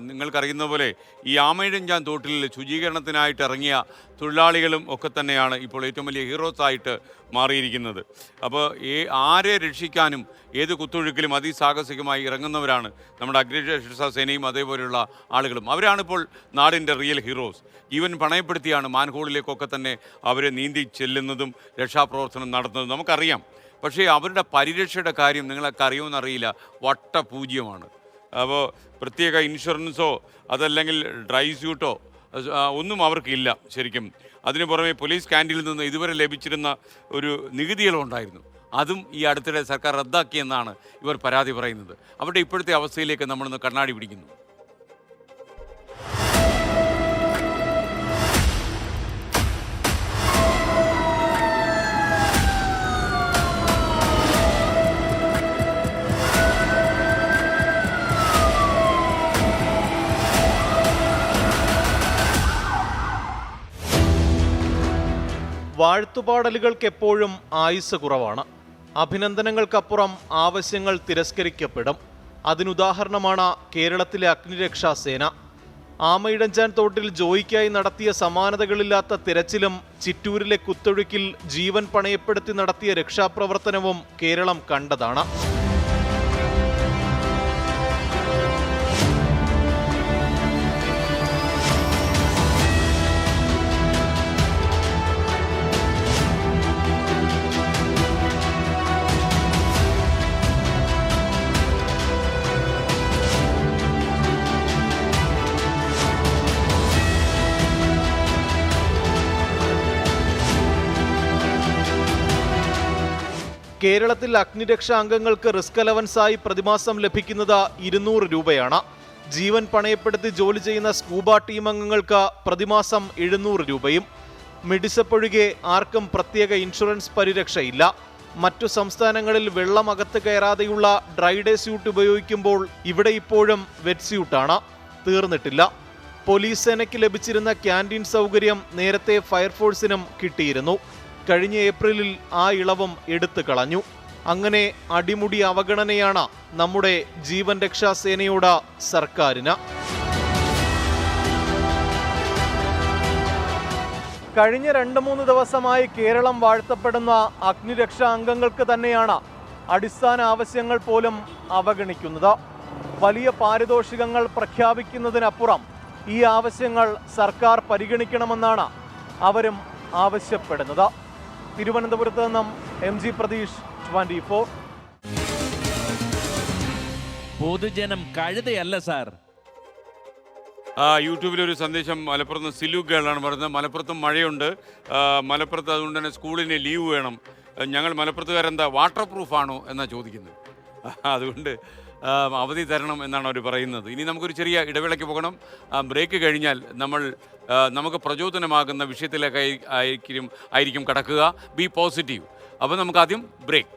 നിങ്ങൾക്കറിയുന്ന പോലെ ഈ ആമയിഴഞ്ചാൻ തോട്ടിൽ ശുചീകരണത്തിനായിട്ട് ഇറങ്ങിയ തൊഴിലാളികളും ഒക്കെ തന്നെയാണ് ഇപ്പോൾ ഏറ്റവും വലിയ ഹീറോസ് ആയിട്ട് മാറിയിരിക്കുന്നത്. അപ്പോൾ ആരെ രക്ഷിക്കാനും ഏത് കുത്തൊഴുക്കിലും അതിസാഹസികമായി ഇറങ്ങുന്നവരാണ് നമ്മുടെ അഗ്നിരക്ഷാ സേനയും അതേപോലെയുള്ള ആളുകളും. അവരാണിപ്പോൾ നാടിൻ്റെ റിയൽ ഹീറോസ്. ജീവൻ പണയപ്പെടുത്തിയാണ് മാൻഹോളിലേക്കൊക്കെ തന്നെ അവർ നീന്തി ചെല്ലുന്നതും രക്ഷാപ്രവർത്തനം നടത്തുന്നതും നമുക്കറിയാം. പക്ഷേ അവരുടെ പരിരക്ഷയുടെ കാര്യം നിങ്ങളൊക്കെ അറിയുമെന്നറിയില്ല, വട്ടപൂജ്യമാണ്. അപ്പോൾ പ്രത്യേക ഇൻഷുറൻസോ അതല്ലെങ്കിൽ ഡ്രൈ സ്യൂട്ടോ ഒന്നും അവർക്കില്ല ശരിക്കും. അതിനു പുറമെ പോലീസ് ക്യാൻറ്റീനിൽ നിന്ന് ഇതുവരെ ലഭിച്ചിരുന്ന ഒരു നികുതികളുണ്ടായിരുന്നു, അതും ഈ അടുത്തിടെ സർക്കാർ റദ്ദാക്കിയെന്നാണ് ഇവർ പരാതി പറയുന്നത്. അവരുടെ ഇപ്പോഴത്തെ അവസ്ഥയിലേക്ക് നമ്മളൊന്ന് കണ്ണാടി പിടിക്കുന്നു. വാഴ്ത്തുപാടലുകൾക്ക് എപ്പോഴും ആയുസ് കുറവാണ്. അഭിനന്ദനങ്ങൾക്കപ്പുറം ആവശ്യങ്ങൾ തിരസ്കരിക്കപ്പെടും. അതിനുദാഹരണമാണ് കേരളത്തിലെ അഗ്നിരക്ഷാ സേന. ആമയിഴഞ്ചാൻ തോട്ടിൽ ജോയിക്കായി നടത്തിയ സമാനതകളില്ലാത്ത തിരച്ചിലും ചിറ്റൂരിലെ കുത്തൊഴുക്കിൽ ജീവൻ പണയപ്പെടുത്തി നടത്തിയ രക്ഷാപ്രവർത്തനവും കേരളം കണ്ടതാണ്. കേരളത്തിൽ അഗ്നിരക്ഷാ അംഗങ്ങൾക്ക് റിസ്ക് അലവൻസായി പ്രതിമാസം ലഭിക്കുന്നത് 200 രൂപയാണ്. ജീവൻ പണയപ്പെടുത്തി ജോലി ചെയ്യുന്ന സ്കൂബ ടീം അംഗങ്ങൾക്ക് പ്രതിമാസം 700 രൂപയും. മെഡിസപ്പൊഴികെ ആർക്കും പ്രത്യേക ഇൻഷുറൻസ് പരിരക്ഷയില്ല. മറ്റു സംസ്ഥാനങ്ങളിൽ വെള്ളം അകത്ത് കയറാതെയുള്ള ഡ്രൈ ഡേ സ്യൂട്ട് ഉപയോഗിക്കുമ്പോൾ ഇവിടെ ഇപ്പോഴും വെറ്റ് സ്യൂട്ടാണ്, തീർന്നിട്ടില്ല. പോലീസ് സേനയ്ക്ക് ലഭിച്ചിരുന്ന ക്യാൻറ്റീൻ സൗകര്യം നേരത്തെ ഫയർഫോഴ്സിനും കിട്ടിയിരുന്നു. കഴിഞ്ഞ ഏപ്രിലിൽ ആ ഇളവും എടുത്തു കളഞ്ഞു. അങ്ങനെ അടിമുടി അവഗണനയാണ് നമ്മുടെ ജീവൻ രക്ഷാ സേനയോട് സർക്കാരിന്. കഴിഞ്ഞ 2-3 ദിവസമായി കേരളം വാഴ്ത്തപ്പെടുന്ന അഗ്നിരക്ഷാ അംഗങ്ങൾക്ക് തന്നെയാണ് അടിസ്ഥാന ആവശ്യങ്ങൾ പോലും അവഗണിക്കുന്നത്. വലിയ പാരിതോഷികങ്ങൾ പ്രഖ്യാപിക്കുന്നതിനപ്പുറം ഈ ആവശ്യങ്ങൾ സർക്കാർ പരിഗണിക്കണമെന്നാണ് അവരും ആവശ്യപ്പെടുന്നത്. തിരുവനന്തപുരത്ത് നിന്നും MG പ്രതീഷ്, 24. പൊതുജനം കഴുതയല്ല സാർ. യൂട്യൂബിലൊരു സന്ദേശം മലപ്പുറത്ത് സിലു ഗേളാണ് പറയുന്നത്. മലപ്പുറത്തും മഴയുണ്ട്, മലപ്പുറത്ത് അതുകൊണ്ട് തന്നെ സ്കൂളിന് ലീവ് വേണം. ഞങ്ങൾ മലപ്പുറത്തുകാരെന്താ വാട്ടർ പ്രൂഫാണോ എന്നാണ് ചോദിക്കുന്നത്. അതുകൊണ്ട് അവധി തരണം എന്നാണ് അവർ പറയുന്നത്. ഇനി നമുക്കൊരു ചെറിയ ഇടവേളയ്ക്ക് പോകണം. ബ്രേക്ക് കഴിഞ്ഞാൽ നമുക്ക് പ്രചോദനമാകുന്ന വിഷയത്തിലേക്ക് ആയിരിക്കും കടക്കുക. Be positive. അപ്പോൾ നമുക്ക് ആദ്യം ബ്രേക്ക്.